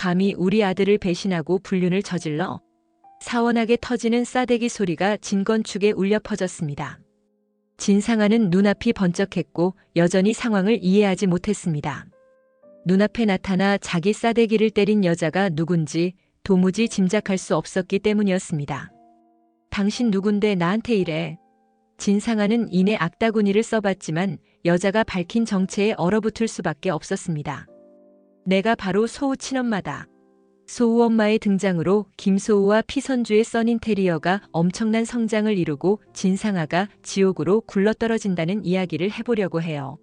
감히 우리 아들을 배신하고 불륜을 저질러? 사원하게 터지는 싸대기 소리가 진건축에 울려 퍼졌습니다. 진상아는 눈앞이 번쩍했고 여전히 상황을 이해하지 못했습니다. 눈앞에 나타나 자기 싸대기를 때린 여자가 누군지 도무지 짐작할 수 없었기 때문이었습니다. 당신 누군데 나한테 이래? 진상아는 이내 악다구니를 써봤지만 여자가 밝힌 정체에 얼어붙을 수밖에 없었습니다. 내가 바로 소우 친엄마다. 소우 엄마의 등장으로 김소우와 피선주의 써니테리어가 엄청난 성장을 이루고 진상아가 지옥으로 굴러떨어진다는 이야기를 해보려고 해요.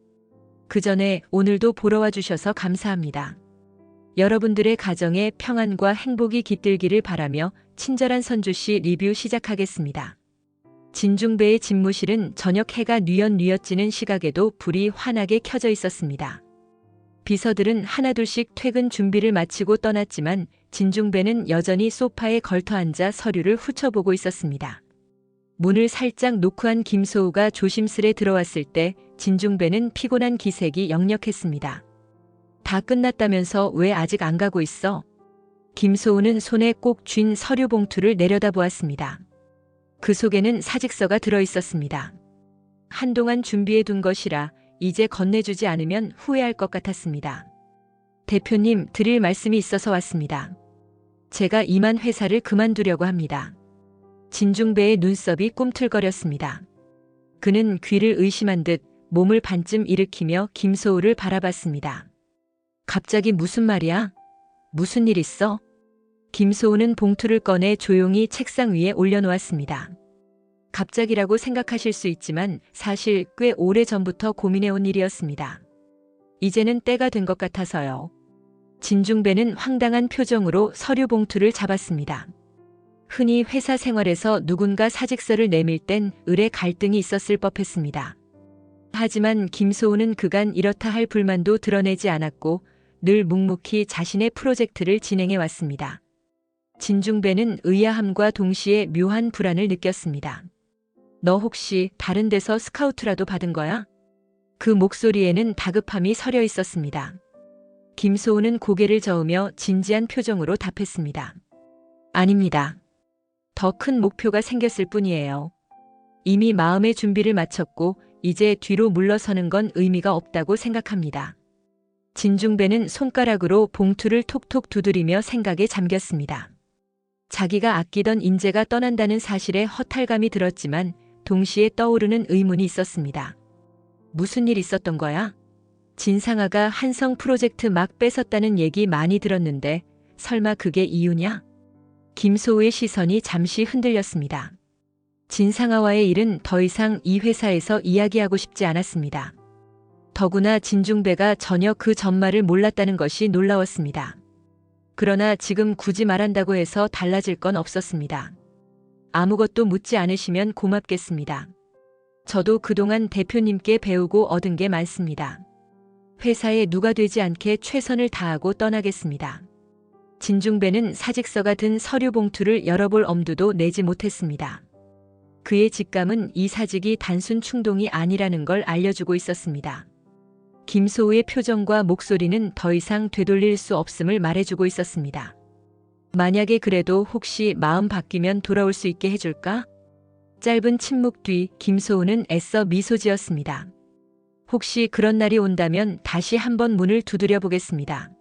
그 전에 오늘도 보러 와주셔서 감사합니다. 여러분들의 가정에 평안과 행복이 깃들기를 바라며 친절한 선주씨 리뷰 시작하겠습니다. 진중배의 집무실은 저녁 해가 뉘엿뉘엿 지는 시각에도 불이 환하게 켜져 있었습니다. 비서들은 하나둘씩 퇴근 준비를 마치고 떠났지만 진중배는 여전히 소파에 걸터앉아 서류를 훑어보고 있었습니다. 문을 살짝 노크한 김소우가 조심스레 들어왔을 때 진중배는 피곤한 기색이 역력했습니다. 다 끝났다면서 왜 아직 안 가고 있어? 김소우는 손에 꼭 쥔 서류 봉투를 내려다보았습니다. 그 속에는 사직서가 들어있었습니다. 한동안 준비해둔 것이라 이제 건네주지 않으면 후회할 것 같았습니다. 대표님, 드릴 말씀이 있어서 왔습니다. 제가 이만 회사를 그만두려고 합니다. 진중배의 눈썹이 꿈틀거렸습니다. 그는 귀를 의심한 듯 몸을 반쯤 일으키며 김소우를 바라봤습니다. 갑자기 무슨 말이야? 무슨 일 있어? 김소우는 봉투를 꺼내 조용히 책상 위에 올려놓았습니다. 갑자기라고 생각하실 수 있지만 사실 꽤 오래전부터 고민해온 일이었습니다. 이제는 때가 된 것 같아서요. 진중배는 황당한 표정으로 서류 봉투를 잡았습니다. 흔히 회사 생활에서 누군가 사직서를 내밀 땐 을의 갈등이 있었을 법했습니다. 하지만 김소우는 그간 이렇다 할 불만도 드러내지 않았고 늘 묵묵히 자신의 프로젝트를 진행해 왔습니다. 진중배는 의아함과 동시에 묘한 불안을 느꼈습니다. 너 혹시 다른 데서 스카우트라도 받은 거야? 그 목소리에는 다급함이 서려 있었습니다. 김소우는 고개를 저으며 진지한 표정으로 답했습니다. 아닙니다. 더 큰 목표가 생겼을 뿐이에요. 이미 마음의 준비를 마쳤고 이제 뒤로 물러서는 건 의미가 없다고 생각합니다. 진중배는 손가락으로 봉투를 톡톡 두드리며 생각에 잠겼습니다. 자기가 아끼던 인재가 떠난다는 사실에 허탈감이 들었지만 동시에 떠오르는 의문이 있었습니다. 무슨 일 있었던 거야? 진상아가 한성 프로젝트 막 뺏었다는 얘기 많이 들었는데 설마 그게 이유냐? 김소우의 시선이 잠시 흔들렸습니다. 진상아와의 일은 더 이상 이 회사에서 이야기하고 싶지 않았습니다. 더구나 진중배가 전혀 그 전말을 몰랐다는 것이 놀라웠습니다. 그러나 지금 굳이 말한다고 해서 달라질 건 없었습니다. 아무것도 묻지 않으시면 고맙겠습니다. 저도 그동안 대표님께 배우고 얻은 게 많습니다. 회사에 누가 되지 않게 최선을 다하고 떠나겠습니다. 진중배는 사직서가 든 서류 봉투를 열어볼 엄두도 내지 못했습니다. 그의 직감은 이 사직이 단순 충동이 아니라는 걸 알려주고 있었습니다. 김소우의 표정과 목소리는 더 이상 되돌릴 수 없음을 말해주고 있었습니다. 만약에 그래도 혹시 마음 바뀌면 돌아올 수 있게 해줄까? 짧은 침묵 뒤 김소우는 애써 미소 지었습니다. 혹시 그런 날이 온다면 다시 한번 문을 두드려 보겠습니다.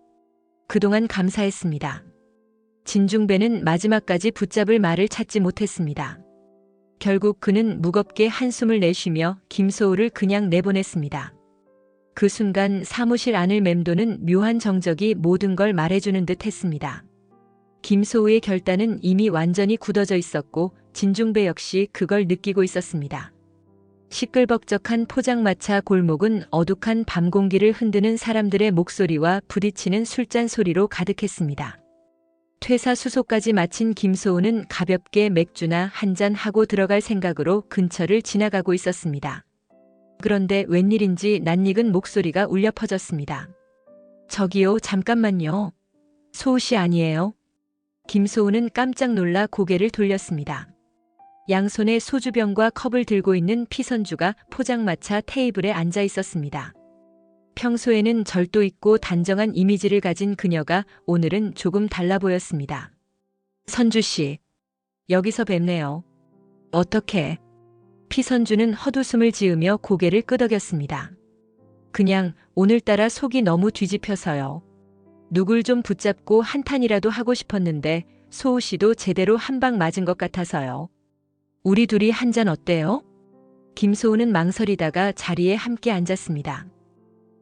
그동안 감사했습니다. 진중배는 마지막까지 붙잡을 말을 찾지 못했습니다. 결국 그는 무겁게 한숨을 내쉬며 김소우를 그냥 내보냈습니다. 그 순간 사무실 안을 맴도는 묘한 정적이 모든 걸 말해주는 듯 했습니다. 김소우의 결단은 이미 완전히 굳어져 있었고 진중배 역시 그걸 느끼고 있었습니다. 시끌벅적한 포장마차 골목은 어둑한 밤 공기를 흔드는 사람들의 목소리와 부딪히는 술잔 소리로 가득했습니다. 퇴사 수속까지 마친 김소우는 가볍게 맥주나 한잔 하고 들어갈 생각으로 근처를 지나가고 있었습니다. 그런데 웬일인지 낯익은 목소리가 울려 퍼졌습니다. 저기요, 잠깐만요. 소우 씨 아니에요? 김소우는 깜짝 놀라 고개를 돌렸습니다. 양손에 소주병과 컵을 들고 있는 피선주가 포장마차 테이블에 앉아 있었습니다. 평소에는 절도 있고 단정한 이미지를 가진 그녀가 오늘은 조금 달라 보였습니다. 선주 씨, 여기서 뵙네요. 어떻게? 피선주는 헛웃음을 지으며 고개를 끄덕였습니다. 그냥 오늘따라 속이 너무 뒤집혀서요. 누굴 좀 붙잡고 한탄이라도 하고 싶었는데 소우 씨도 제대로 한 방 맞은 것 같아서요. 우리 둘이 한 잔 어때요? 김소우는 망설이다가 자리에 함께 앉았습니다.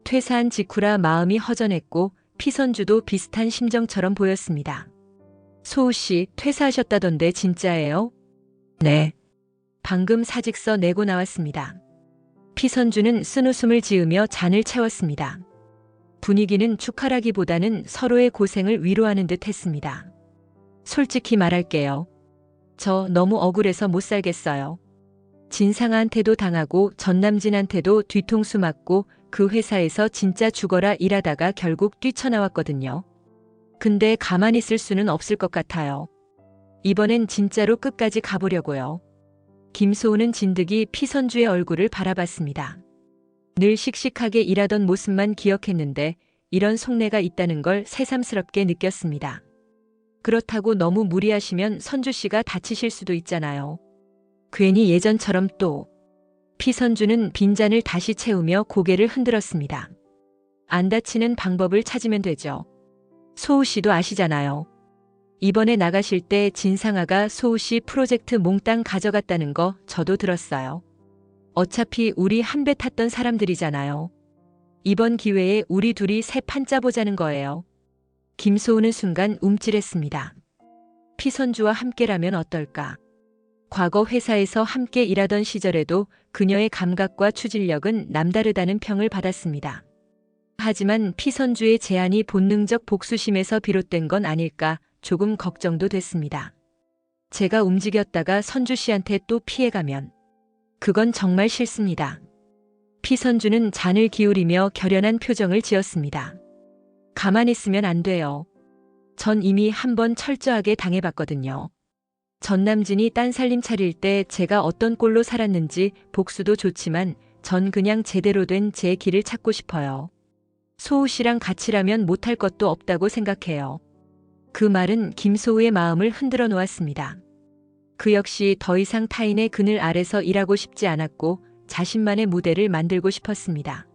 퇴사한 직후라 마음이 허전했고 피선주도 비슷한 심정처럼 보였습니다. 소우 씨 퇴사하셨다던데 진짜예요? 네. 방금 사직서 내고 나왔습니다. 피선주는 쓴웃음을 지으며 잔을 채웠습니다. 분위기는 축하라기보다는 서로의 고생을 위로하는 듯 했습니다. 솔직히 말할게요. 저 너무 억울해서 못 살겠어요. 진상아한테도 당하고 전남진한테도 뒤통수 맞고 그 회사에서 진짜 죽어라 일하다가 결국 뛰쳐나왔거든요. 근데 가만히 있을 수는 없을 것 같아요. 이번엔 진짜로 끝까지 가보려고요. 김소우는 진득이 피선주의 얼굴을 바라봤습니다. 늘 씩씩하게 일하던 모습만 기억했는데 이런 속내가 있다는 걸 새삼스럽게 느꼈습니다. 그렇다고 너무 무리하시면 선주 씨가 다치실 수도 있잖아요. 괜히 예전처럼 또. 피선주는 빈잔을 다시 채우며 고개를 흔들었습니다. 안 다치는 방법을 찾으면 되죠. 소우 씨도 아시잖아요. 이번에 나가실 때 진상아가 소우 씨 프로젝트 몽땅 가져갔다는 거 저도 들었어요. 어차피 우리 한 배 탔던 사람들이잖아요. 이번 기회에 우리 둘이 새 판 짜보자는 거예요. 김소우는 순간 움찔했습니다. 피선주와 함께라면 어떨까? 과거 회사에서 함께 일하던 시절에도 그녀의 감각과 추진력은 남다르다는 평을 받았습니다. 하지만 피선주의 제안이 본능적 복수심에서 비롯된 건 아닐까 조금 걱정도 됐습니다. 제가 움직였다가 선주 씨한테 또 피해가면 그건 정말 싫습니다. 피선주는 잔을 기울이며 결연한 표정을 지었습니다. 가만히 있으면 안 돼요. 전 이미 한 번 철저하게 당해봤거든요. 전남진이 딴살림 차릴 때 제가 어떤 꼴로 살았는지 복수도 좋지만 전 그냥 제대로 된 제 길을 찾고 싶어요. 소우 씨랑 같이라면 못할 것도 없다고 생각해요. 그 말은 김소우의 마음을 흔들어 놓았습니다. 그 역시 더 이상 타인의 그늘 아래서 일하고 싶지 않았고 자신만의 무대를 만들고 싶었습니다.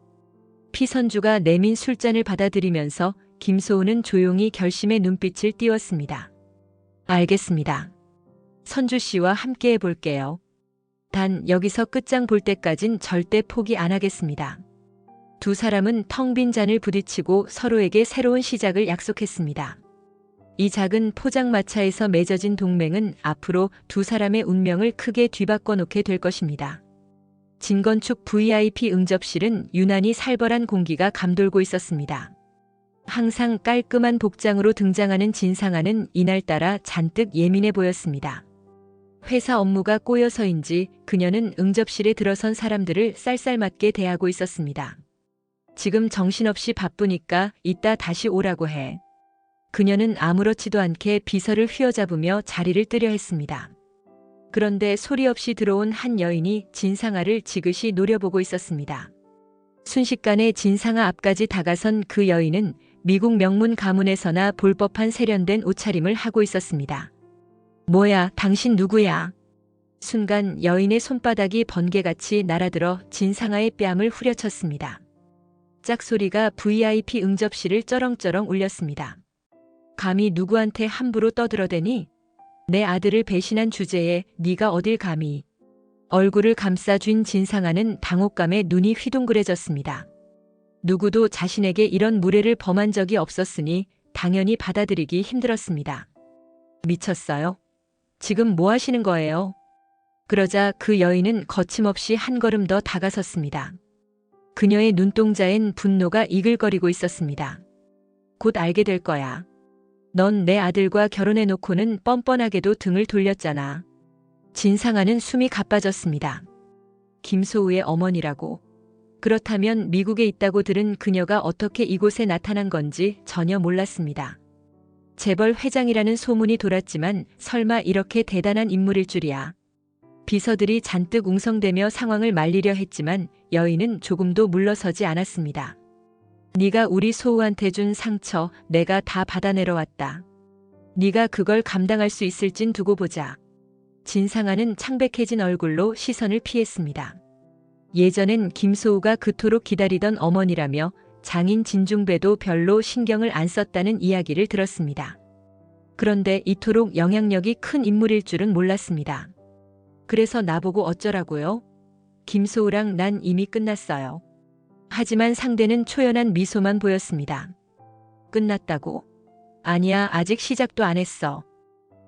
피선주가 내민 술잔을 받아들이면서 김소우는 조용히 결심의 눈빛을 띄웠습니다. 알겠습니다. 선주 씨와 함께 해볼게요. 단 여기서 끝장 볼 때까진 절대 포기 안 하겠습니다. 두 사람은 텅 빈 잔을 부딪히고 서로에게 새로운 시작을 약속했습니다. 이 작은 포장마차에서 맺어진 동맹은 앞으로 두 사람의 운명을 크게 뒤바꿔 놓게 될 것입니다. 진건축 VIP 응접실은 유난히 살벌한 공기가 감돌고 있었습니다. 항상 깔끔한 복장으로 등장하는 진상아는 이날따라 잔뜩 예민해 보였습니다. 회사 업무가 꼬여서인지 그녀는 응접실에 들어선 사람들을 쌀쌀맞게 대하고 있었습니다. 지금 정신없이 바쁘니까 이따 다시 오라고 해. 그녀는 아무렇지도 않게 비서를 휘어잡으며 자리를 뜨려 했습니다. 그런데 소리 없이 들어온 한 여인이 진상아를 지그시 노려보고 있었습니다. 순식간에 진상아 앞까지 다가선 그 여인은 미국 명문 가문에서나 볼 법한 세련된 옷차림을 하고 있었습니다. 뭐야, 당신 누구야? 순간 여인의 손바닥이 번개같이 날아들어 진상아의 뺨을 후려쳤습니다. 짝소리가 VIP 응접실을 쩌렁쩌렁 울렸습니다. 감히 누구한테 함부로 떠들어대니? 내 아들을 배신한 주제에 네가 어딜 감히. 얼굴을 감싸쥔 진상아는 당혹감에 눈이 휘둥그레졌습니다. 누구도 자신에게 이런 무례를 범한 적이 없었으니 당연히 받아들이기 힘들었습니다. 미쳤어요? 지금 뭐 하시는 거예요? 그러자 그 여인은 거침없이 한 걸음 더 다가섰습니다. 그녀의 눈동자엔 분노가 이글거리고 있었습니다. 곧 알게 될 거야. 넌 내 아들과 결혼해놓고는 뻔뻔하게도 등을 돌렸잖아. 진상아는 숨이 가빠졌습니다. 김소우의 어머니라고. 그렇다면 미국에 있다고 들은 그녀가 어떻게 이곳에 나타난 건지 전혀 몰랐습니다. 재벌 회장이라는 소문이 돌았지만 설마 이렇게 대단한 인물일 줄이야. 비서들이 잔뜩 웅성대며 상황을 말리려 했지만 여인은 조금도 물러서지 않았습니다. 네가 우리 소우한테 준 상처 내가 다 받아내러 왔다. 네가 그걸 감당할 수 있을진 두고 보자. 진상아는 창백해진 얼굴로 시선을 피했습니다. 예전엔 김소우가 그토록 기다리던 어머니라며 장인 진중배도 별로 신경을 안 썼다는 이야기를 들었습니다. 그런데 이토록 영향력이 큰 인물일 줄은 몰랐습니다. 그래서 나보고 어쩌라고요? 김소우랑 난 이미 끝났어요. 하지만 상대는 초연한 미소만 보였습니다. 끝났다고? 아니야, 아직 시작도 안 했어.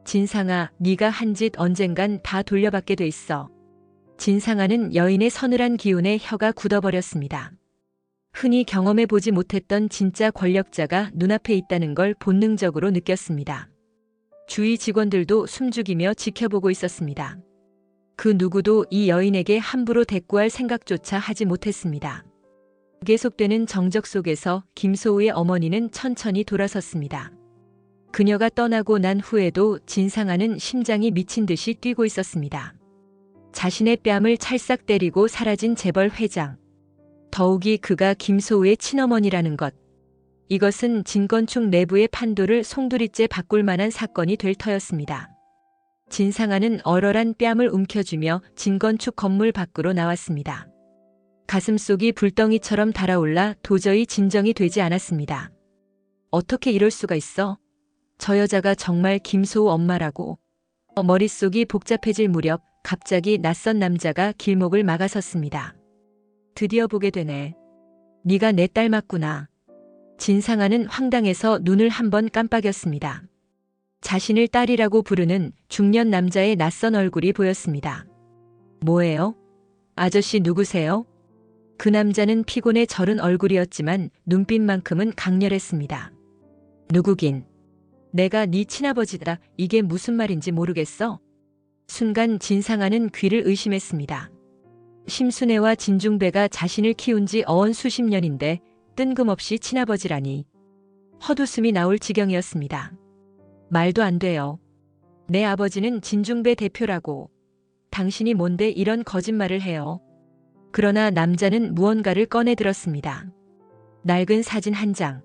진상아, 네가 한 짓 언젠간 다 돌려받게 돼 있어. 진상아는 여인의 서늘한 기운에 혀가 굳어버렸습니다. 흔히 경험해보지 못했던 진짜 권력자가 눈앞에 있다는 걸 본능적으로 느꼈습니다. 주위 직원들도 숨죽이며 지켜보고 있었습니다. 그 누구도 이 여인에게 함부로 대꾸할 생각조차 하지 못했습니다. 계속되는 정적 속에서 김소우의 어머니는 천천히 돌아섰습니다. 그녀가 떠나고 난 후에도 진상아는 심장이 미친 듯이 뛰고 있었습니다. 자신의 뺨을 찰싹 때리고 사라진 재벌 회장. 더욱이 그가 김소우의 친어머니라는 것. 이것은 진건축 내부의 판도를 송두리째 바꿀 만한 사건이 될 터였습니다. 진상아는 얼얼한 뺨을 움켜쥐며 진건축 건물 밖으로 나왔습니다. 가슴속이 불덩이처럼 달아올라 도저히 진정이 되지 않았습니다. 어떻게 이럴 수가 있어? 저 여자가 정말 김소우 엄마라고. 머릿속이 복잡해질 무렵 갑자기 낯선 남자가 길목을 막아섰습니다. 드디어 보게 되네. 네가 내 딸 맞구나. 진상아는 황당해서 눈을 한번 깜빡였습니다. 자신을 딸이라고 부르는 중년 남자의 낯선 얼굴이 보였습니다. 뭐예요? 아저씨 누구세요? 그 남자는 피곤에 절은 얼굴이었지만 눈빛만큼은 강렬했습니다. 누구긴. 내가 네 친아버지다. 이게 무슨 말인지 모르겠어? 순간 진상아는 귀를 의심했습니다. 심순애와 진중배가 자신을 키운 지 어언 수십 년인데 뜬금없이 친아버지라니. 헛웃음이 나올 지경이었습니다. 말도 안 돼요. 내 아버지는 진중배 대표라고. 당신이 뭔데 이런 거짓말을 해요? 그러나 남자는 무언가를 꺼내 들었습니다. 낡은 사진 한 장.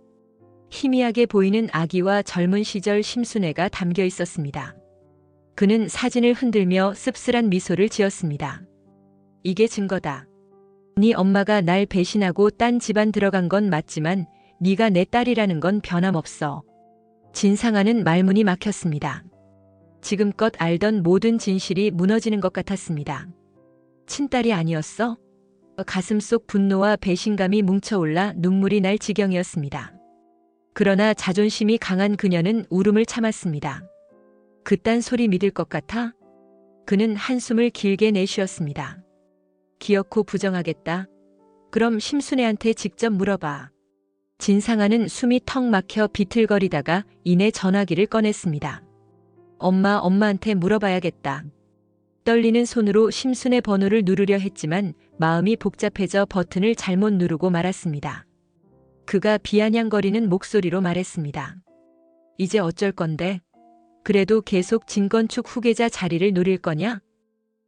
희미하게 보이는 아기와 젊은 시절 심순애가 담겨 있었습니다. 그는 사진을 흔들며 씁쓸한 미소를 지었습니다. 이게 증거다. 네 엄마가 날 배신하고 딴 집안 들어간 건 맞지만 네가 내 딸이라는 건 변함없어. 진상아는 말문이 막혔습니다. 지금껏 알던 모든 진실이 무너지는 것 같았습니다. 친딸이 아니었어? 가슴속 분노와 배신감이 뭉쳐올라 눈물이 날 지경이었습니다. 그러나 자존심이 강한 그녀는 울음을 참았습니다. 그딴 소리 믿을 것 같아? 그는 한숨을 길게 내쉬었습니다. 기어코 부정하겠다. 그럼 심순애한테 직접 물어봐. 진상아는 숨이 턱 막혀 비틀거리다가 이내 전화기를 꺼냈습니다. 엄마한테 물어봐야겠다. 떨리는 손으로 심순애 번호를 누르려 했지만 마음이 복잡해져 버튼을 잘못 누르고 말았습니다. 그가 비아냥거리는 목소리로 말했습니다. 이제 어쩔 건데? 그래도 계속 진건축 후계자 자리를 노릴 거냐?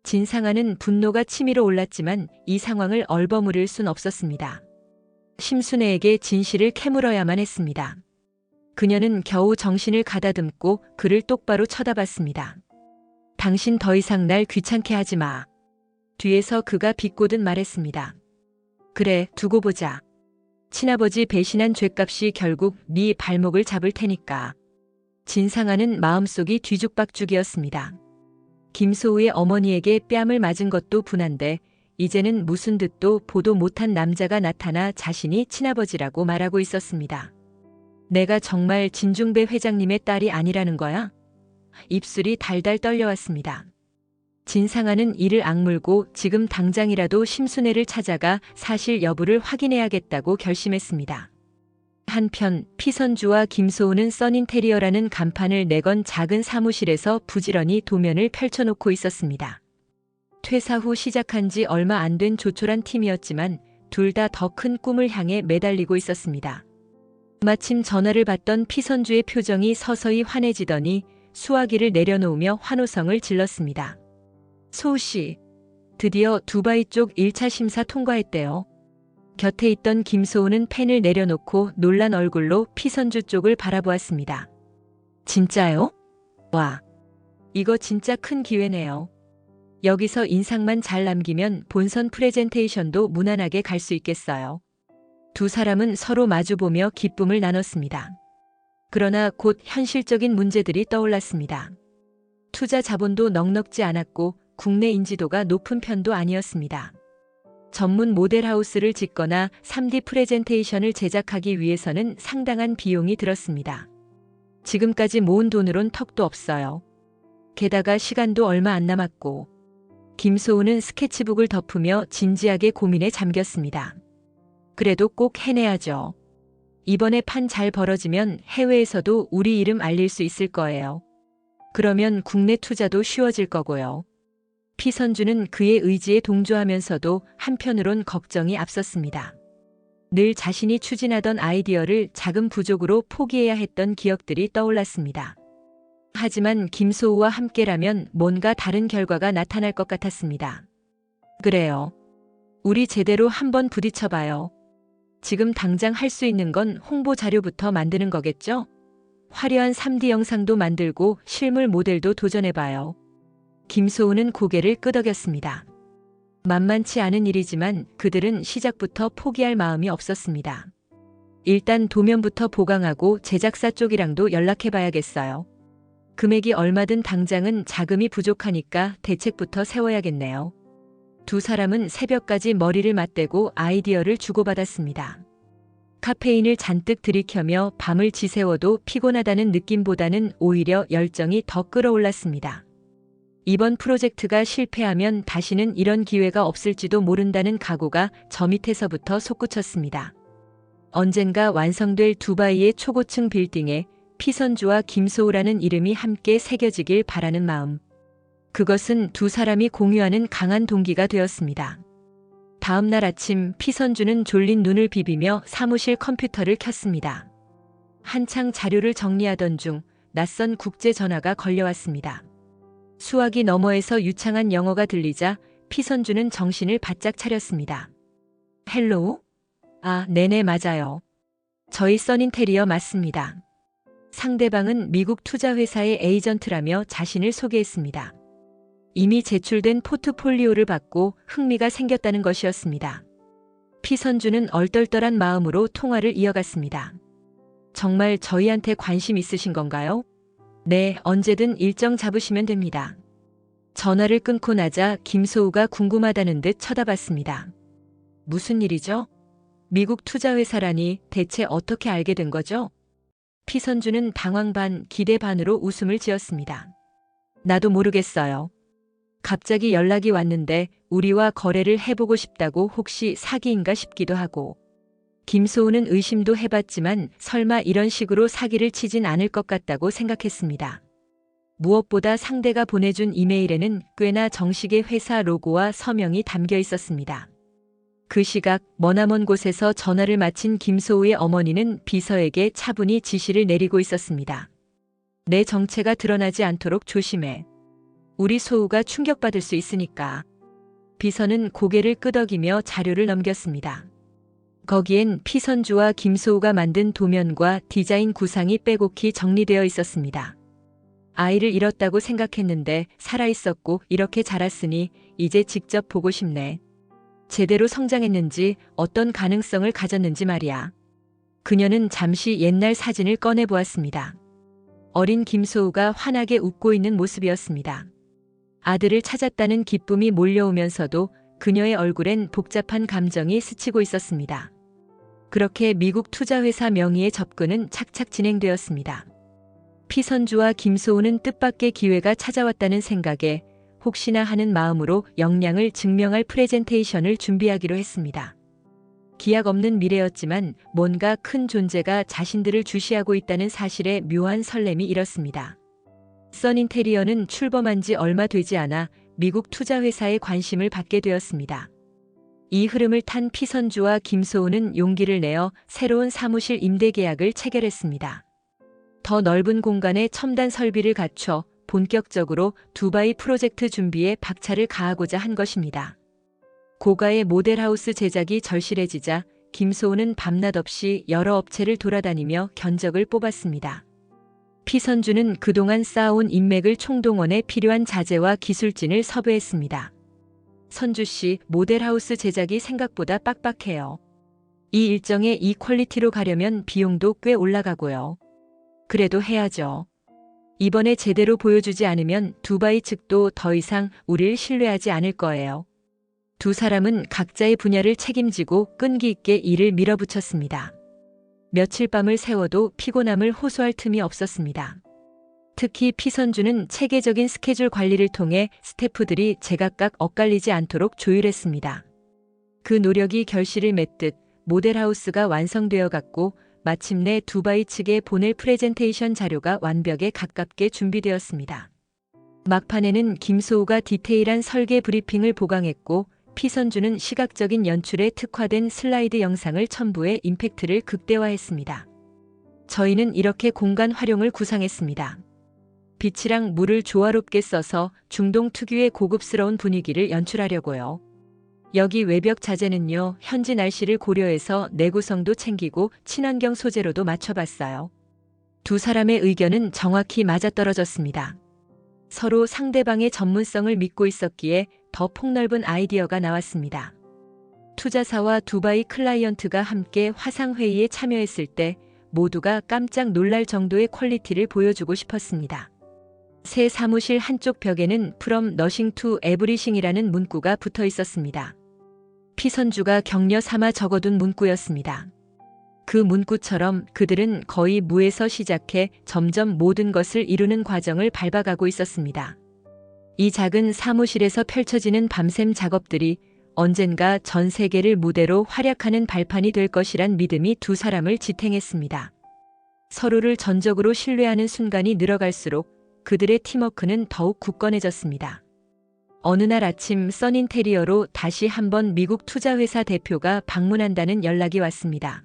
진상아는 분노가 치밀어 올랐지만 이 상황을 얼버무릴 순 없었습니다. 심순애에게 진실을 캐물어야만 했습니다. 그녀는 겨우 정신을 가다듬고 그를 똑바로 쳐다봤습니다. 당신 더 이상 날 귀찮게 하지 마. 뒤에서 그가 비꼬듯 말했습니다. 그래, 두고 보자. 친아버지 배신한 죗값이 결국 네 발목을 잡을 테니까. 진상아는 마음속이 뒤죽박죽이었습니다. 김소우의 어머니에게 뺨을 맞은 것도 분한데 이제는 무슨 듣도 보도 못한 남자가 나타나 자신이 친아버지라고 말하고 있었습니다. 내가 정말 진중배 회장님의 딸이 아니라는 거야? 입술이 달달 떨려왔습니다. 진상아는 이를 악물고 지금 당장이라도 심순애를 찾아가 사실 여부를 확인해야겠다고 결심했습니다. 한편 피선주와 김소우는 써닌테리어라는 간판을 내건 작은 사무실에서 부지런히 도면을 펼쳐놓고 있었습니다. 퇴사 후 시작한 지 얼마 안 된 조촐한 팀이었지만 둘 다 더 큰 꿈을 향해 매달리고 있었습니다. 마침 전화를 받던 피선주의 표정이 서서히 환해지더니 수화기를 내려놓으며 환호성을 질렀습니다. 소우 씨, 드디어 두바이 쪽 1차 심사 통과했대요. 곁에 있던 김소우는 펜을 내려놓고 놀란 얼굴로 피선주 쪽을 바라보았습니다. 진짜요? 와, 이거 진짜 큰 기회네요. 여기서 인상만 잘 남기면 본선 프레젠테이션도 무난하게 갈 수 있겠어요. 두 사람은 서로 마주보며 기쁨을 나눴습니다. 그러나 곧 현실적인 문제들이 떠올랐습니다. 투자 자본도 넉넉지 않았고 국내 인지도가 높은 편도 아니었습니다. 전문 모델하우스를 짓거나 3D 프레젠테이션을 제작하기 위해서는 상당한 비용이 들었습니다. 지금까지 모은 돈으론 턱도 없어요. 게다가 시간도 얼마 안 남았고, 김소우는 스케치북을 덮으며 진지하게 고민에 잠겼습니다. 그래도 꼭 해내야죠. 이번에 판 잘 벌어지면 해외에서도 우리 이름 알릴 수 있을 거예요. 그러면 국내 투자도 쉬워질 거고요. 피선주는 그의 의지에 동조하면서도 한편으론 걱정이 앞섰습니다. 늘 자신이 추진하던 아이디어를 자금 부족으로 포기해야 했던 기억들이 떠올랐습니다. 하지만 김소우와 함께라면 뭔가 다른 결과가 나타날 것 같았습니다. 그래요. 우리 제대로 한번 부딪혀봐요. 지금 당장 할 수 있는 건 홍보 자료부터 만드는 거겠죠? 화려한 3D 영상도 만들고 실물 모델도 도전해봐요. 김소우는 고개를 끄덕였습니다. 만만치 않은 일이지만 그들은 시작부터 포기할 마음이 없었습니다. 일단 도면부터 보강하고 제작사 쪽이랑도 연락해봐야겠어요. 금액이 얼마든 당장은 자금이 부족하니까 대책부터 세워야겠네요. 두 사람은 새벽까지 머리를 맞대고 아이디어를 주고받았습니다. 카페인을 잔뜩 들이켜며 밤을 지새워도 피곤하다는 느낌보다는 오히려 열정이 더 끌어올랐습니다. 이번 프로젝트가 실패하면 다시는 이런 기회가 없을지도 모른다는 각오가 저 밑에서부터 솟구쳤습니다. 언젠가 완성될 두바이의 초고층 빌딩에 피선주와 김소우라는 이름이 함께 새겨지길 바라는 마음. 그것은 두 사람이 공유하는 강한 동기가 되었습니다. 다음 날 아침 피선주는 졸린 눈을 비비며 사무실 컴퓨터를 켰습니다. 한창 자료를 정리하던 중 낯선 국제 전화가 걸려왔습니다. 수화기 너머에서 유창한 영어가 들리자 피선주는 정신을 바짝 차렸습니다. 헬로우? 아, 네네 맞아요. 저희 써닌테리어 맞습니다. 상대방은 미국 투자회사의 에이전트라며 자신을 소개했습니다. 이미 제출된 포트폴리오를 받고 흥미가 생겼다는 것이었습니다. 피선주는 얼떨떨한 마음으로 통화를 이어갔습니다. 정말 저희한테 관심 있으신 건가요? 네, 언제든 일정 잡으시면 됩니다. 전화를 끊고 나자 김소우가 궁금하다는 듯 쳐다봤습니다. 무슨 일이죠? 미국 투자회사라니 대체 어떻게 알게 된 거죠? 피선주는 당황 반 기대 반으로 웃음을 지었습니다. 나도 모르겠어요. 갑자기 연락이 왔는데 우리와 거래를 해보고 싶다고 혹시 사기인가 싶기도 하고. 김소우는 의심도 해봤지만 설마 이런 식으로 사기를 치진 않을 것 같다고 생각했습니다. 무엇보다 상대가 보내준 이메일에는 꽤나 정식의 회사 로고와 서명이 담겨 있었습니다. 그 시각 머나먼 곳에서 전화를 마친 김소우의 어머니는 비서에게 차분히 지시를 내리고 있었습니다. 내 정체가 드러나지 않도록 조심해. 우리 소우가 충격받을 수 있으니까. 비서는 고개를 끄덕이며 자료를 넘겼습니다. 거기엔 피선주와 김소우가 만든 도면과 디자인 구상이 빼곡히 정리되어 있었습니다. 아이를 잃었다고 생각했는데 살아있었고 이렇게 자랐으니 이제 직접 보고 싶네. 제대로 성장했는지 어떤 가능성을 가졌는지 말이야. 그녀는 잠시 옛날 사진을 꺼내보았습니다. 어린 김소우가 환하게 웃고 있는 모습이었습니다. 아들을 찾았다는 기쁨이 몰려오면서도 그녀의 얼굴엔 복잡한 감정이 스치고 있었습니다. 그렇게 미국 투자회사 명의의 접근은 착착 진행되었습니다. 피선주와 김소우는 뜻밖의 기회가 찾아왔다는 생각에 혹시나 하는 마음으로 역량을 증명할 프레젠테이션을 준비하기로 했습니다. 기약 없는 미래였지만 뭔가 큰 존재가 자신들을 주시하고 있다는 사실에 묘한 설렘이 일었습니다. 써닌테리어는 출범한 지 얼마 되지 않아 미국 투자회사의 관심을 받게 되었습니다. 이 흐름을 탄 피선주와 김소우는 용기를 내어 새로운 사무실 임대 계약을 체결했습니다. 더 넓은 공간에 첨단 설비를 갖춰 본격적으로 두바이 프로젝트 준비에 박차를 가하고자 한 것입니다. 고가의 모델하우스 제작이 절실해지자 김소우는 밤낮 없이 여러 업체를 돌아다니며 견적을 뽑았습니다. 피선주는 그동안 쌓아온 인맥을 총동원해 필요한 자재와 기술진을 섭외했습니다. 선주 씨, 모델하우스 제작이 생각보다 빡빡해요. 이 일정에 이 퀄리티로 가려면 비용도 꽤 올라가고요. 그래도 해야죠. 이번에 제대로 보여주지 않으면 두바이 측도 더 이상 우릴 신뢰하지 않을 거예요. 두 사람은 각자의 분야를 책임지고 끈기 있게 일을 밀어붙였습니다. 며칠 밤을 새워도 피곤함을 호소할 틈이 없었습니다. 특히 피선주는 체계적인 스케줄 관리를 통해 스태프들이 제각각 엇갈리지 않도록 조율했습니다. 그 노력이 결실을 맺듯 모델하우스가 완성되어 갔고 마침내 두바이 측에 보낼 프레젠테이션 자료가 완벽에 가깝게 준비되었습니다. 막판에는 김소우가 디테일한 설계 브리핑을 보강했고 피선주는 시각적인 연출에 특화된 슬라이드 영상을 첨부해 임팩트를 극대화했습니다. 저희는 이렇게 공간 활용을 구상했습니다. 빛이랑 물을 조화롭게 써서 중동 특유의 고급스러운 분위기를 연출하려고요. 여기 외벽 자재는요, 현지 날씨를 고려해서 내구성도 챙기고 친환경 소재로도 맞춰봤어요. 두 사람의 의견은 정확히 맞아떨어졌습니다. 서로 상대방의 전문성을 믿고 있었기에 더 폭넓은 아이디어가 나왔습니다. 투자사와 두바이 클라이언트가 함께 화상회의에 참여했을 때 모두가 깜짝 놀랄 정도의 퀄리티를 보여주고 싶었습니다. 새 사무실 한쪽 벽에는 From Nothing to Everything이라는 문구가 붙어 있었습니다. 피선주가 격려 삼아 적어둔 문구였습니다. 그 문구처럼 그들은 거의 무에서 시작해 점점 모든 것을 이루는 과정을 밟아가고 있었습니다. 이 작은 사무실에서 펼쳐지는 밤샘 작업들이 언젠가 전 세계를 무대로 활약하는 발판이 될 것이란 믿음이 두 사람을 지탱했습니다. 서로를 전적으로 신뢰하는 순간이 늘어갈수록 그들의 팀워크는 더욱 굳건해졌습니다. 어느 날 아침 써닌테리어로 다시 한번 미국 투자회사 대표가 방문한다는 연락이 왔습니다.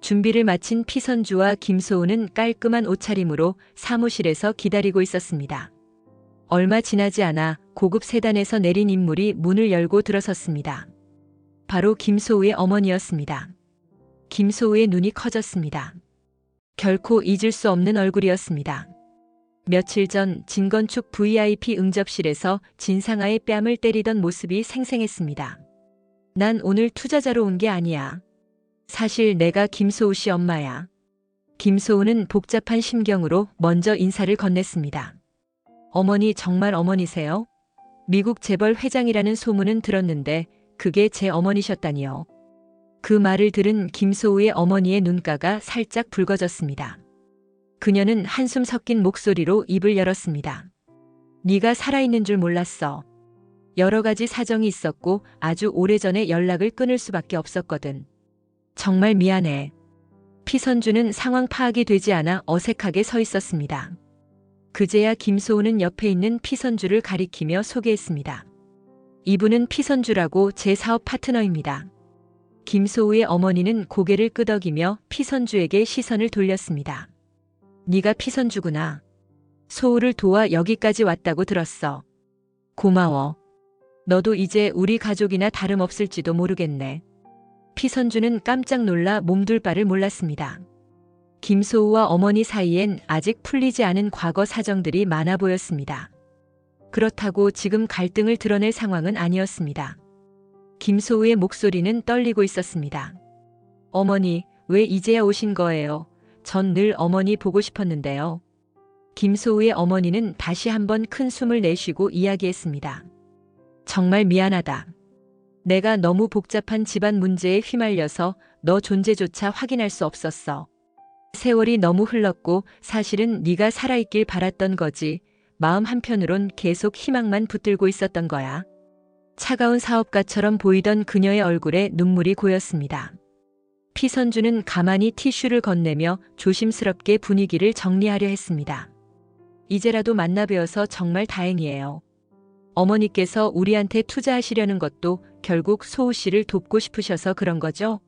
준비를 마친 피선주와 김소우는 깔끔한 옷차림으로 사무실에서 기다리고 있었습니다. 얼마 지나지 않아 고급 세단에서 내린 인물이 문을 열고 들어섰습니다. 바로 김소우의 어머니였습니다. 김소우의 눈이 커졌습니다. 결코 잊을 수 없는 얼굴이었습니다. 며칠 전 진건축 VIP 응접실에서 진상아의 뺨을 때리던 모습이 생생했습니다. 난 오늘 투자자로 온 게 아니야. 사실 내가 김소우 씨 엄마야. 김소우는 복잡한 심경으로 먼저 인사를 건넸습니다. 어머니 정말 어머니세요? 미국 재벌 회장이라는 소문은 들었는데 그게 제 어머니셨다니요. 그 말을 들은 김소우의 어머니의 눈가가 살짝 붉어졌습니다. 그녀는 한숨 섞인 목소리로 입을 열었습니다. 네가 살아있는 줄 몰랐어. 여러 가지 사정이 있었고 아주 오래전에 연락을 끊을 수밖에 없었거든. 정말 미안해. 피선주는 상황 파악이 되지 않아 어색하게 서 있었습니다. 그제야 김소우는 옆에 있는 피선주를 가리키며 소개했습니다. 이분은 피선주라고 제 사업 파트너입니다. 김소우의 어머니는 고개를 끄덕이며 피선주에게 시선을 돌렸습니다. 네가 피선주구나. 소우를 도와 여기까지 왔다고 들었어. 고마워. 너도 이제 우리 가족이나 다름없을지도 모르겠네. 피선주는 깜짝 놀라 몸둘 바를 몰랐습니다. 김소우와 어머니 사이엔 아직 풀리지 않은 과거 사정들이 많아 보였습니다. 그렇다고 지금 갈등을 드러낼 상황은 아니었습니다. 김소우의 목소리는 떨리고 있었습니다. 어머니, 왜 이제야 오신 거예요? 전 늘 어머니 보고 싶었는데요. 김소우의 어머니는 다시 한번 큰 숨을 내쉬고 이야기했습니다. 정말 미안하다. 내가 너무 복잡한 집안 문제에 휘말려서 너 존재조차 확인할 수 없었어. 세월이 너무 흘렀고 사실은 네가 살아있길 바랐던 거지. 마음 한편으론 계속 희망만 붙들고 있었던 거야. 차가운 사업가처럼 보이던 그녀의 얼굴에 눈물이 고였습니다. 피선주는 가만히 티슈를 건네며 조심스럽게 분위기를 정리하려 했습니다. 이제라도 만나 뵈어서 정말 다행이에요. 어머니께서 우리한테 투자하시려는 것도 결국 소우 씨를 돕고 싶으셔서 그런 거죠?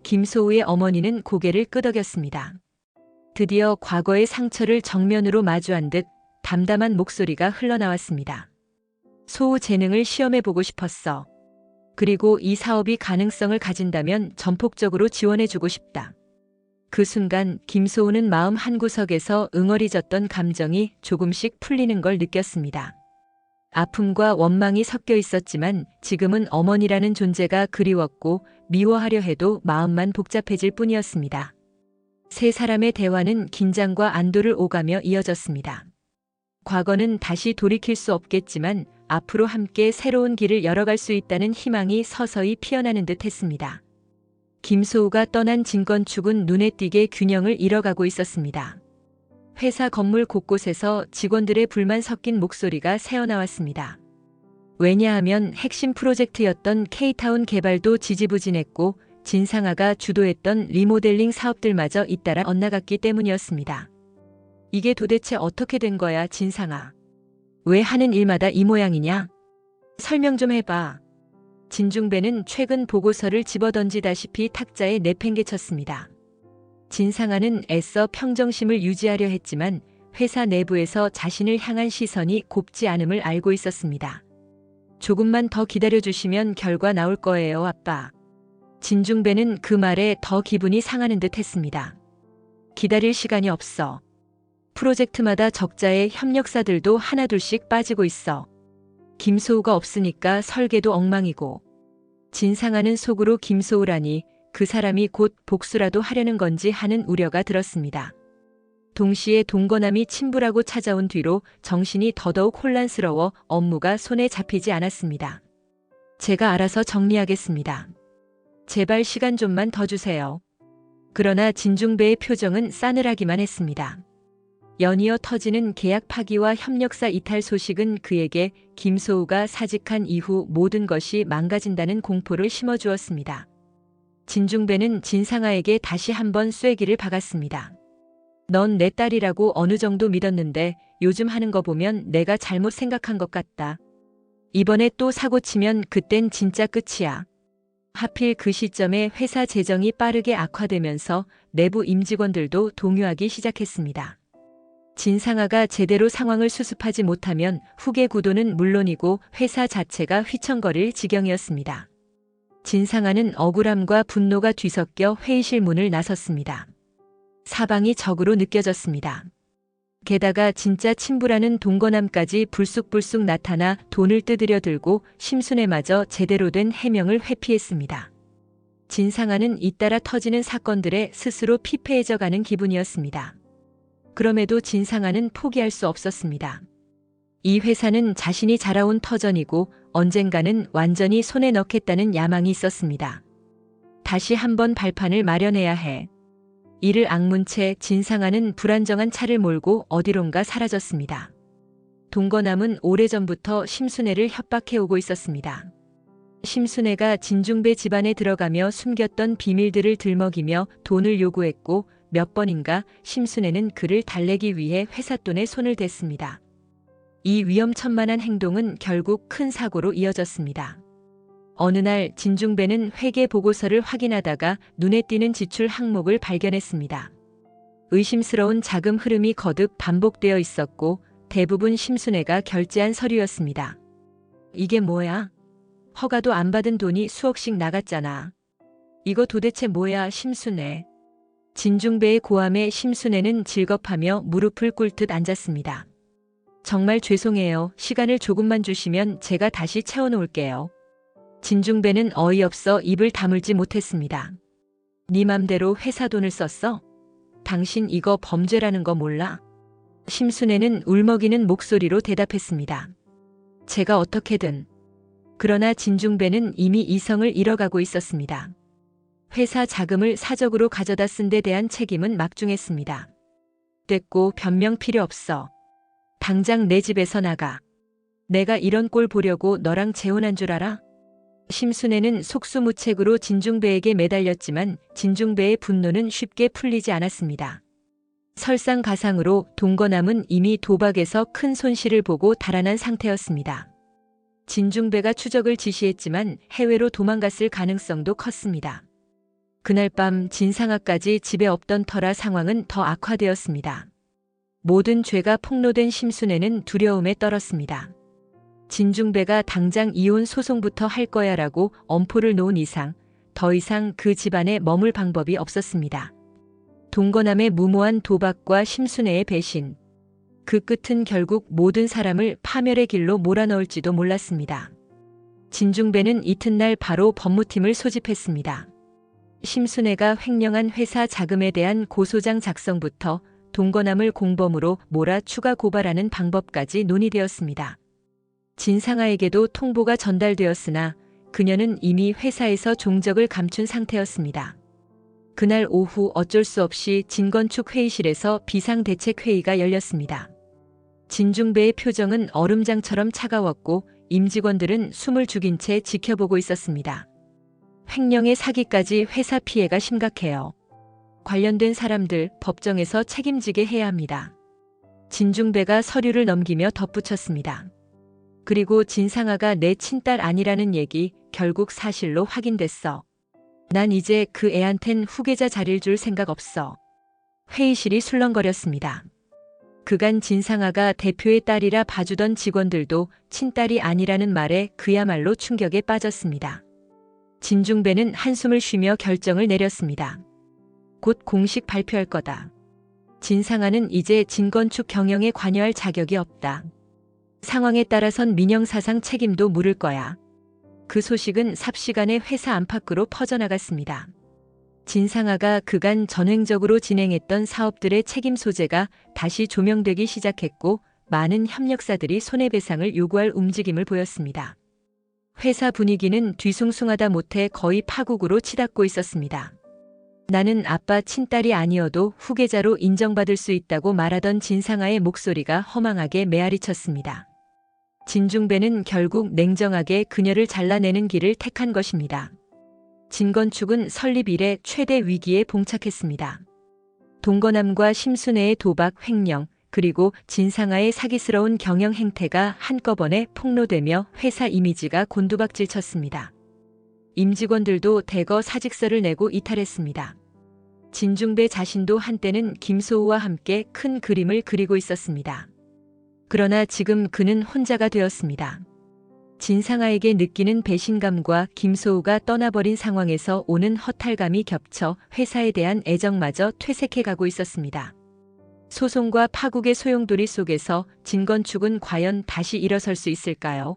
김소우의 어머니는 고개를 끄덕였습니다. 드디어 과거의 상처를 정면으로 마주한 듯 담담한 목소리가 흘러나왔습니다. 소우 재능을 시험해보고 싶었어. 그리고 이 사업이 가능성을 가진다면 전폭적으로 지원해주고 싶다. 그 순간 김소우는 마음 한구석에서 응어리졌던 감정이 조금씩 풀리는 걸 느꼈습니다. 아픔과 원망이 섞여 있었지만 지금은 어머니라는 존재가 그리웠고 미워하려 해도 마음만 복잡해질 뿐이었습니다. 세 사람의 대화는 긴장과 안도를 오가며 이어졌습니다. 과거는 다시 돌이킬 수 없겠지만 앞으로 함께 새로운 길을 열어갈 수 있다는 희망이 서서히 피어나는 듯 했습니다. 김소우가 떠난 진건축은 눈에 띄게 균형을 잃어가고 있었습니다. 회사 건물 곳곳에서 직원들의 불만 섞인 목소리가 새어나왔습니다. 왜냐하면 핵심 프로젝트였던 K타운 개발도 지지부진했고 진상아가 주도했던 리모델링 사업들마저 잇따라 엇나갔기 때문이었습니다. 이게 도대체 어떻게 된 거야, 진상아? 왜 하는 일마다 이 모양이냐? 설명 좀 해봐. 진중배는 최근 보고서를 집어던지다시피 탁자에 내팽개쳤습니다. 진상아는 애써 평정심을 유지하려 했지만 회사 내부에서 자신을 향한 시선이 곱지 않음을 알고 있었습니다. 조금만 더 기다려주시면 결과 나올 거예요, 아빠. 진중배는 그 말에 더 기분이 상하는 듯 했습니다. 기다릴 시간이 없어. 프로젝트마다 적자에 협력사들도 하나둘씩 빠지고 있어. 김소우가 없으니까 설계도 엉망이고. 진상아는 속으로 김소우라니 그 사람이 곧 복수라도 하려는 건지 하는 우려가 들었습니다. 동시에 동거남이 침부라고 찾아온 뒤로 정신이 더더욱 혼란스러워 업무가 손에 잡히지 않았습니다. 제가 알아서 정리하겠습니다. 제발 시간 좀만 더 주세요. 그러나 진중배의 표정은 싸늘하기만 했습니다. 연이어 터지는 계약 파기와 협력사 이탈 소식은 그에게 김소우가 사직한 이후 모든 것이 망가진다는 공포를 심어주었습니다. 진중배는 진상아에게 다시 한번 쐐기를 박았습니다. 넌 내 딸이라고 어느 정도 믿었는데 요즘 하는 거 보면 내가 잘못 생각한 것 같다. 이번에 또 사고치면 그땐 진짜 끝이야. 하필 그 시점에 회사 재정이 빠르게 악화되면서 내부 임직원들도 동요하기 시작했습니다. 진상아가 제대로 상황을 수습하지 못하면 후계 구도는 물론이고 회사 자체가 휘청거릴 지경이었습니다. 진상아는 억울함과 분노가 뒤섞여 회의실 문을 나섰습니다. 사방이 적으로 느껴졌습니다. 게다가 진짜 친부라는 동거남까지 불쑥불쑥 나타나 돈을 뜯으려 들고 심순애마저 제대로 된 해명을 회피했습니다. 진상아는 잇따라 터지는 사건들에 스스로 피폐해져 가는 기분이었습니다. 그럼에도 진상아는 포기할 수 없었습니다. 이 회사는 자신이 자라온 터전이고 언젠가는 완전히 손에 넣겠다는 야망이 있었습니다. 다시 한번 발판을 마련해야 해. 이를 악문 채 진상아는 불안정한 차를 몰고 어디론가 사라졌습니다. 동거남은 오래전부터 심순애를 협박해오고 있었습니다. 심순애가 진중배 집안에 들어가며 숨겼던 비밀들을 들먹이며 돈을 요구했고 몇 번인가 심순애는 그를 달래기 위해 회사 돈에 손을 댔습니다. 이 위험천만한 행동은 결국 큰 사고로 이어졌습니다. 어느 날 진중배는 회계 보고서를 확인하다가 눈에 띄는 지출 항목을 발견했습니다. 의심스러운 자금 흐름이 거듭 반복되어 있었고 대부분 심순애가 결제한 서류였습니다. 이게 뭐야? 허가도 안 받은 돈이 수억씩 나갔잖아. 이거 도대체 뭐야, 심순애. 진중배의 고함에 심순애는 질겁하며 무릎을 꿇듯 앉았습니다. 정말 죄송해요. 시간을 조금만 주시면 제가 다시 채워놓을게요. 진중배는 어이없어 입을 다물지 못했습니다. 네 맘대로 회사 돈을 썼어? 당신 이거 범죄라는 거 몰라? 심순애는 울먹이는 목소리로 대답했습니다. 제가 어떻게든. 그러나 진중배는 이미 이성을 잃어가고 있었습니다. 회사 자금을 사적으로 가져다 쓴 데 대한 책임은 막중했습니다. 됐고 변명 필요 없어. 당장 내 집에서 나가. 내가 이런 꼴 보려고 너랑 재혼한 줄 알아? 심순애는 속수무책으로 진중배에게 매달렸지만 진중배의 분노는 쉽게 풀리지 않았습니다. 설상가상으로 동거남은 이미 도박에서 큰 손실을 보고 달아난 상태였습니다. 진중배가 추적을 지시했지만 해외로 도망갔을 가능성도 컸습니다. 그날 밤 진상아까지 집에 없던 터라 상황은 더 악화되었습니다. 모든 죄가 폭로된 심순애는 두려움에 떨었습니다. 진중배가 당장 이혼 소송부터 할 거야라고 엄포를 놓은 이상 더 이상 그 집안에 머물 방법이 없었습니다. 동거남의 무모한 도박과 심순애의 배신. 그 끝은 결국 모든 사람을 파멸의 길로 몰아넣을지도 몰랐습니다. 진중배는 이튿날 바로 법무팀을 소집했습니다. 심순애가 횡령한 회사 자금에 대한 고소장 작성부터 동거남을 공범으로 몰아 추가 고발하는 방법까지 논의되었습니다. 진상아에게도 통보가 전달되었으나 그녀는 이미 회사에서 종적을 감춘 상태였습니다. 그날 오후 어쩔 수 없이 진건축 회의실에서 비상대책회의가 열렸습니다. 진중배의 표정은 얼음장처럼 차가웠고 임직원들은 숨을 죽인 채 지켜보고 있었습니다. 횡령의 사기까지 회사 피해가 심각해요. 관련된 사람들 법정에서 책임지게 해야 합니다. 진중배가 서류를 넘기며 덧붙였습니다. 그리고 진상아가 내 친딸 아니라는 얘기 결국 사실로 확인됐어. 난 이제 그 애한텐 후계자 자리를 줄 생각 없어. 회의실이 술렁거렸습니다. 그간 진상아가 대표의 딸이라 봐주던 직원들도 친딸이 아니라는 말에 그야말로 충격에 빠졌습니다. 진중배는 한숨을 쉬며 결정을 내렸습니다. 곧 공식 발표할 거다. 진상아는 이제 진건축 경영에 관여할 자격이 없다. 상황에 따라선 민영사상 책임도 물을 거야. 그 소식은 삽시간에 회사 안팎으로 퍼져나갔습니다. 진상아가 그간 전횡적으로 진행했던 사업들의 책임 소재가 다시 조명되기 시작했고 많은 협력사들이 손해배상을 요구할 움직임을 보였습니다. 회사 분위기는 뒤숭숭하다 못해 거의 파국으로 치닫고 있었습니다. 나는 아빠 친딸이 아니어도 후계자로 인정받을 수 있다고 말하던 진상아의 목소리가 허망하게 메아리쳤습니다. 진중배는 결국 냉정하게 그녀를 잘라내는 길을 택한 것입니다. 진건축은 설립 이래 최대 위기에 봉착했습니다. 동거남과 심순애의 도박 횡령, 그리고 진상아의 사기스러운 경영 행태가 한꺼번에 폭로되며 회사 이미지가 곤두박질 쳤습니다. 임직원들도 대거 사직서를 내고 이탈했습니다. 진중배 자신도 한때는 김소우와 함께 큰 그림을 그리고 있었습니다. 그러나 지금 그는 혼자가 되었습니다. 진상아에게 느끼는 배신감과 김소우가 떠나버린 상황에서 오는 허탈감이 겹쳐 회사에 대한 애정마저 퇴색해 가고 있었습니다. 소송과 파국의 소용돌이 속에서 진건축은 과연 다시 일어설 수 있을까요?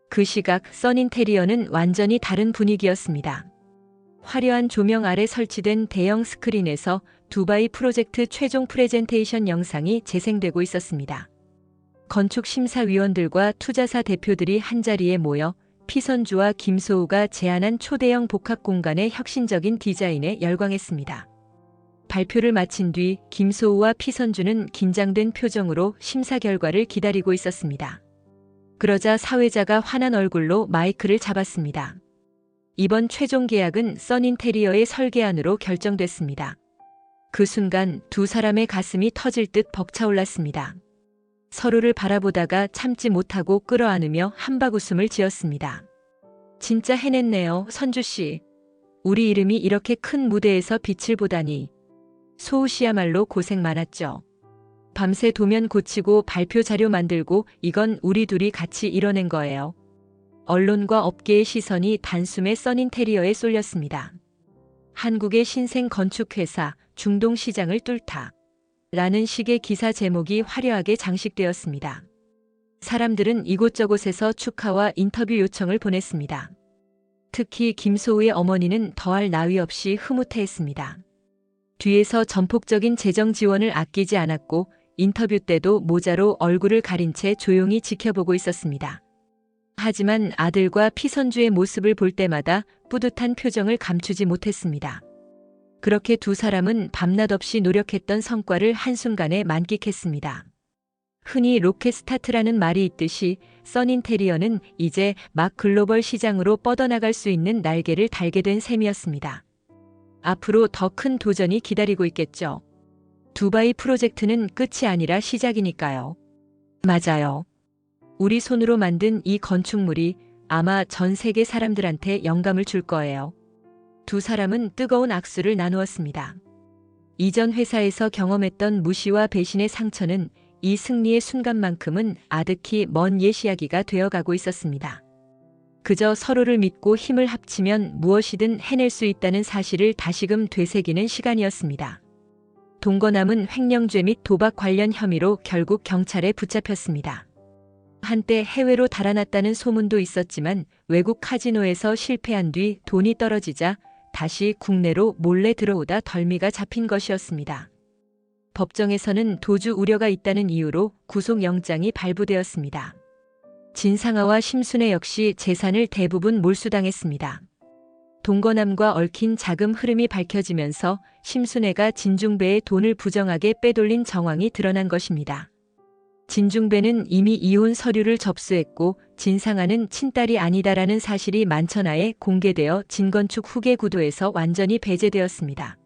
그 시각 써닌테리어는 완전히 다른 분위기였습니다. 화려한 조명 아래 설치된 대형 스크린에서 두바이 프로젝트 최종 프레젠테이션 영상이 재생되고 있었습니다. 건축심사위원들과 투자사 대표들이 한자리에 모여 피선주와 김소우가 제안한 초대형 복합공간의 혁신적인 디자인에 열광했습니다. 발표를 마친 뒤 김소우와 피선주는 긴장된 표정으로 심사 결과를 기다리고 있었습니다. 그러자 사회자가 환한 얼굴로 마이크를 잡았습니다. 이번 최종 계약은 써닌테리어의 설계안으로 결정됐습니다. 그 순간 두 사람의 가슴이 터질 듯 벅차올랐습니다. 서로를 바라보다가 참지 못하고 끌어안으며 한박웃음을 지었습니다. 진짜 해냈네요, 선주씨. 우리 이름이 이렇게 큰 무대에서 빛을 보다니. 소우 씨야말로 고생 많았죠. 밤새 도면 고치고 발표 자료 만들고 이건 우리 둘이 같이 이뤄낸 거예요. 언론과 업계의 시선이 단숨에 써닌테리어에 쏠렸습니다. 한국의 신생 건축회사 중동 시장을 뚫다. 라는 식의 기사 제목이 화려하게 장식되었습니다. 사람들은 이곳저곳에서 축하와 인터뷰 요청을 보냈습니다. 특히 김소우의 어머니는 더할 나위 없이 흐뭇해했습니다. 뒤에서 전폭적인 재정 지원을 아끼지 않았고 인터뷰 때도 모자로 얼굴을 가린 채 조용히 지켜보고 있었습니다. 하지만 아들과 피선주의 모습을 볼 때마다 뿌듯한 표정을 감추지 못했습니다. 그렇게 두 사람은 밤낮 없이 노력했던 성과를 한순간에 만끽했습니다. 흔히 로켓 스타트라는 말이 있듯이 써닌테리어는 이제 막 글로벌 시장으로 뻗어나갈 수 있는 날개를 달게 된 셈이었습니다. 앞으로 더 큰 도전이 기다리고 있겠죠. 두바이 프로젝트는 끝이 아니라 시작이니까요. 맞아요. 우리 손으로 만든 이 건축물이 아마 전 세계 사람들한테 영감을 줄 거예요. 두 사람은 뜨거운 악수를 나누었습니다. 이전 회사에서 경험했던 무시와 배신의 상처는 이 승리의 순간만큼은 아득히 먼 옛 이야기가 되어가고 있었습니다. 그저 서로를 믿고 힘을 합치면 무엇이든 해낼 수 있다는 사실을 다시금 되새기는 시간이었습니다. 동거남은 횡령죄 및 도박 관련 혐의로 결국 경찰에 붙잡혔습니다. 한때 해외로 달아났다는 소문도 있었지만 외국 카지노에서 실패한 뒤 돈이 떨어지자 다시 국내로 몰래 들어오다 덜미가 잡힌 것이었습니다. 법정에서는 도주 우려가 있다는 이유로 구속영장이 발부되었습니다. 진상아와 심순애 역시 재산을 대부분 몰수당했습니다. 동거남과 얽힌 자금 흐름이 밝혀지면서 심순애가 진중배의 돈을 부정하게 빼돌린 정황이 드러난 것입니다. 진중배는 이미 이혼 서류를 접수했고 진상아는 친딸이 아니다라는 사실이 만천하에 공개되어 진건축 후계 구도에서 완전히 배제되었습니다.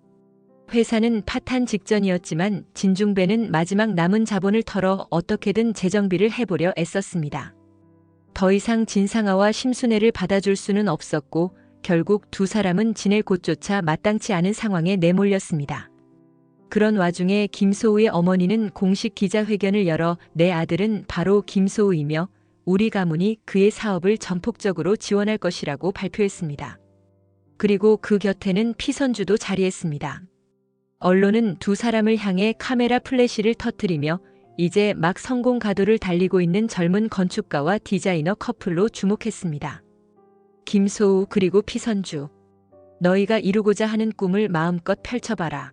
회사는 파탄 직전이었지만 진중배는 마지막 남은 자본을 털어 어떻게든 재정비를 해보려 애썼습니다. 더 이상 진상아와 심순애를 받아줄 수는 없었고 결국 두 사람은 지낼 곳조차 마땅치 않은 상황에 내몰렸습니다. 그런 와중에 김소우의 어머니는 공식 기자회견을 열어 내 아들은 바로 김소우이며 우리 가문이 그의 사업을 전폭적으로 지원할 것이라고 발표했습니다. 그리고 그 곁에는 피선주도 자리했습니다. 언론은 두 사람을 향해 카메라 플래시를 터뜨리며 이제 막 성공 가도를 달리고 있는 젊은 건축가와 디자이너 커플로 주목했습니다. 김소우 그리고 피선주. 너희가 이루고자 하는 꿈을 마음껏 펼쳐봐라.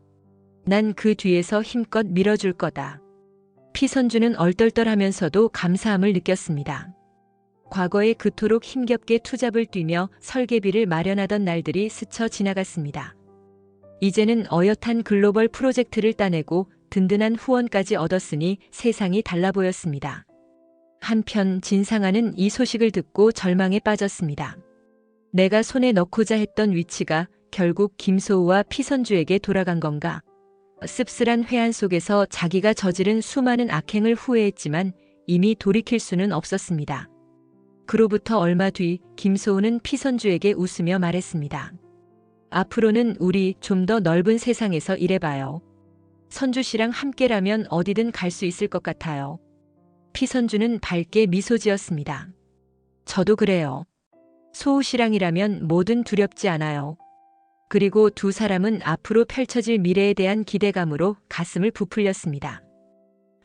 난 그 뒤에서 힘껏 밀어줄 거다. 피선주는 얼떨떨하면서도 감사함을 느꼈습니다. 과거에 그토록 힘겹게 투잡을 뛰며 설계비를 마련하던 날들이 스쳐 지나갔습니다. 이제는 어엿한 글로벌 프로젝트를 따내고 든든한 후원까지 얻었으니 세상이 달라 보였습니다. 한편 진상아는 이 소식을 듣고 절망에 빠졌습니다. 내가 손에 넣고자 했던 위치가 결국 김소우와 피선주에게 돌아간 건가? 씁쓸한 회한 속에서 자기가 저지른 수많은 악행을 후회했지만 이미 돌이킬 수는 없었습니다. 그로부터 얼마 뒤 김소우는 피선주에게 웃으며 말했습니다. 앞으로는 우리 좀 더 넓은 세상에서 일해봐요. 선주 씨랑 함께라면 어디든 갈 수 있을 것 같아요. 피선주는 밝게 미소 지었습니다. 저도 그래요. 소우 씨랑이라면 뭐든 두렵지 않아요. 그리고 두 사람은 앞으로 펼쳐질 미래에 대한 기대감으로 가슴을 부풀렸습니다.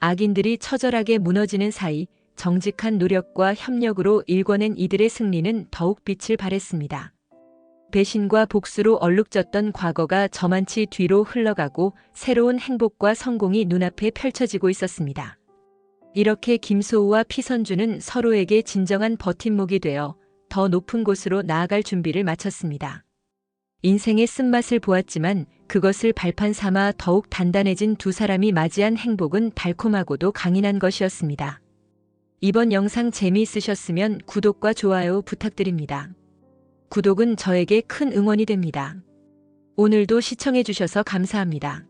악인들이 처절하게 무너지는 사이 정직한 노력과 협력으로 일궈낸 이들의 승리는 더욱 빛을 발했습니다. 배신과 복수로 얼룩졌던 과거가 저만치 뒤로 흘러가고 새로운 행복과 성공이 눈앞에 펼쳐지고 있었습니다. 이렇게 김소우와 피선주는 서로에게 진정한 버팀목이 되어 더 높은 곳으로 나아갈 준비를 마쳤습니다. 인생의 쓴맛을 보았지만 그것을 발판 삼아 더욱 단단해진 두 사람이 맞이한 행복은 달콤하고도 강인한 것이었습니다. 이번 영상 재미있으셨으면 구독과 좋아요 부탁드립니다. 구독은 저에게 큰 응원이 됩니다. 오늘도 시청해주셔서 감사합니다.